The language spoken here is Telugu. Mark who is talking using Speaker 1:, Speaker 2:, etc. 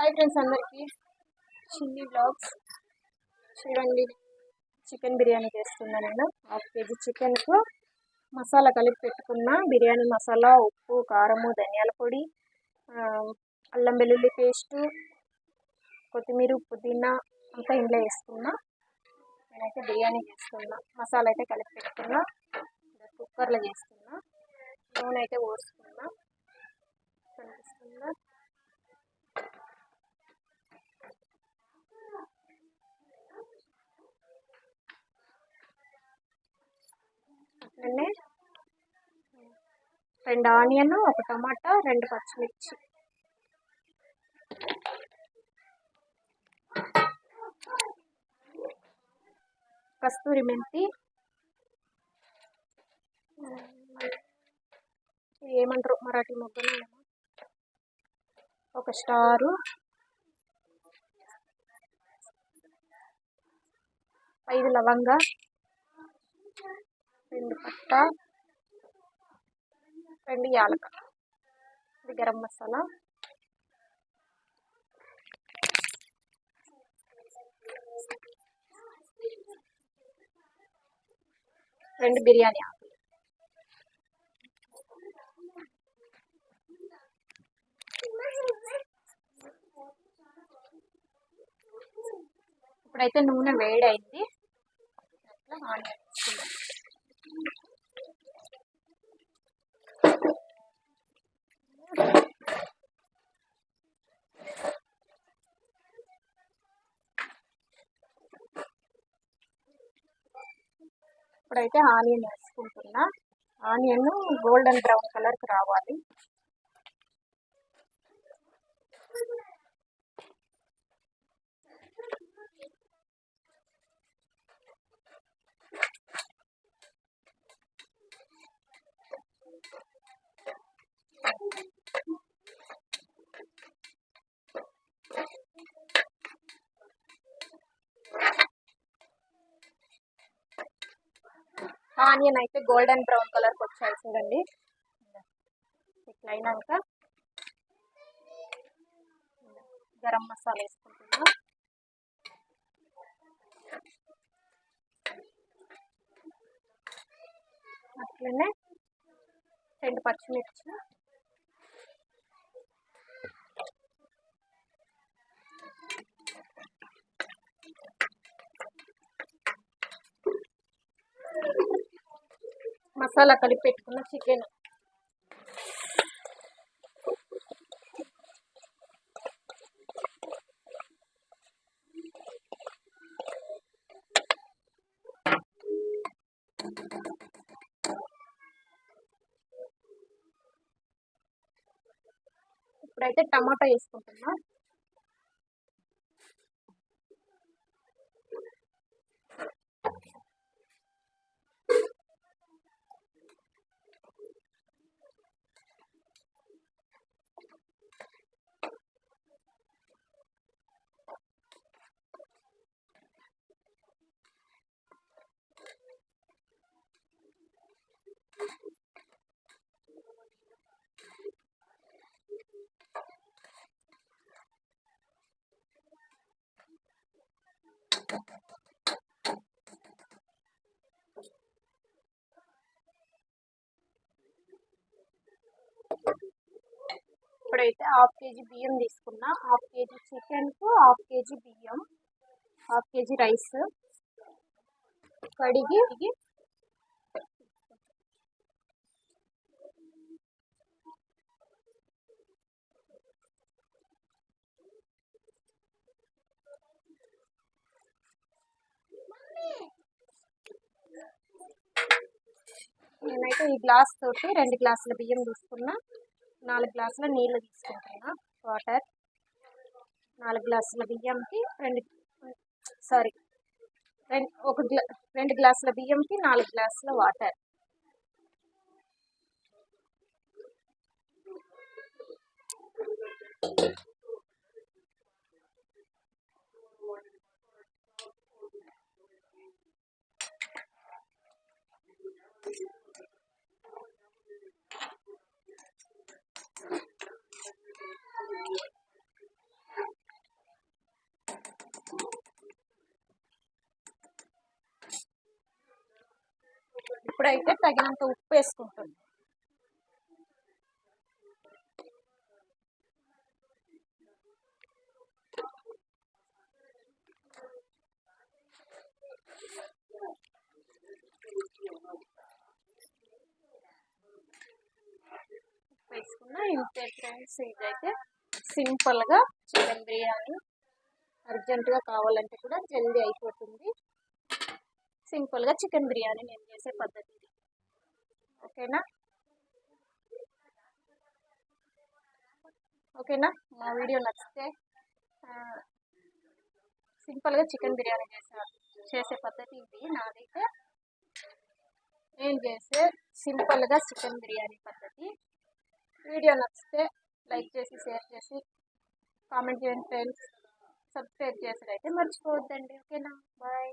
Speaker 1: హాయ్ ఫ్రెండ్స్ అందరికీ చిన్ని బ్లాగ్స్ చూడండి. చికెన్ బిర్యానీ చేస్తున్నా. నేను 1/2 kg చికెన్కు మసాలా కలిపి పెట్టుకున్న బిర్యానీ మసాలా, ఉప్పు, కారము, ధనియాల పొడి, అల్లం వెల్లుల్లి పేస్టు, కొత్తిమీర, పుదీనా అంతా ఇంట్లో వేసుకున్నా. నేనైతే బిర్యానీ చేస్తున్నా. మసాలా అయితే కలిపి పెట్టుకున్నా. కుక్కర్లో చేస్తున్నా. నూనె అయితే పోసుకున్నా. కనిపిస్తుందా? అట్లనే 2 ఆనియన్, 1 టమాటా, 2 పచ్చిమిర్చి, కస్తూరి మెంతి, ఏమంటారు మరాఠీ మొగ్గలు, 1 స్టారు, 5 లవంగా, 2 పట్ట, 2 యాలక, ఇది గరం మసాలా, 2 బిర్యానీ ఆకులు. ఇప్పుడైతే నూనె వేడైంది. ఆనియన్ వేసుకుందాం. ఇప్పుడైతే ఆనియన్ వేసుకుంటున్నా. ఆనియన్ గోల్డెన్ బ్రౌన్ కలర్కి రావాలి. ఆనియన్ అయితే గోల్డెన్ బ్రౌన్ కలర్కి వచ్చాయి చూడండి. ఇట్లా అయినాక గరం మసాలా వేసుకుంటున్నా. అట్లనే 2 పచ్చిమిర్చి, మసాలా కలిపి పెట్టుకున్న చికెన్, ఇప్పుడైతే టమాటా వేసుకుంటున్నా. ఇప్పుడైతే 1/2 kg బియ్యం తీసుకున్నా. 1/2 kg చికెన్కు 1/2 kg బియ్యం, 1/2 kg రైస్ కడిగి నేనైతే ఈ గ్లాస్ తోటి 2 గ్లాసుల బియ్యం తీసుకున్నా. 4 గ్లాసుల నీళ్ళు తీసుకుంటున్నా. వాటర్ 4 గ్లాసుల బియ్యంకి 2 గ్లాసుల బియ్యంకి 4 గ్లాసుల వాటర్. ఇప్పుడైతే తగినంత ఉప్పు వేసుకుంటుంది. వేసుకున్నా ఇంతే ఫ్రెండ్స్. ఇదైతే సింపుల్గా చికెన్ బిర్యానీ. అర్జెంటుగా కావాలంటే కూడా జల్దీ అయిపోతుంది. సింపుల్గా చికెన్ బిర్యానీ నేను చేసే పద్ధతి ఇది. ఓకేనా ఓకేనా మా వీడియో నచ్చితే సింపుల్గా చికెన్ బిర్యానీ చేసే పద్ధతి ఇది నాదైతే. నేను చేసే సింపుల్గా చికెన్ బిర్యానీ పద్ధతి. వీడియో నచ్చితే లైక్ చేసి షేర్ చేసి కామెంట్ చేయండి ఫ్రెండ్స్. సబ్స్క్రైబ్ చేసేదైతే మర్చిపోవద్దండి. ఓకేనా, బాయ్.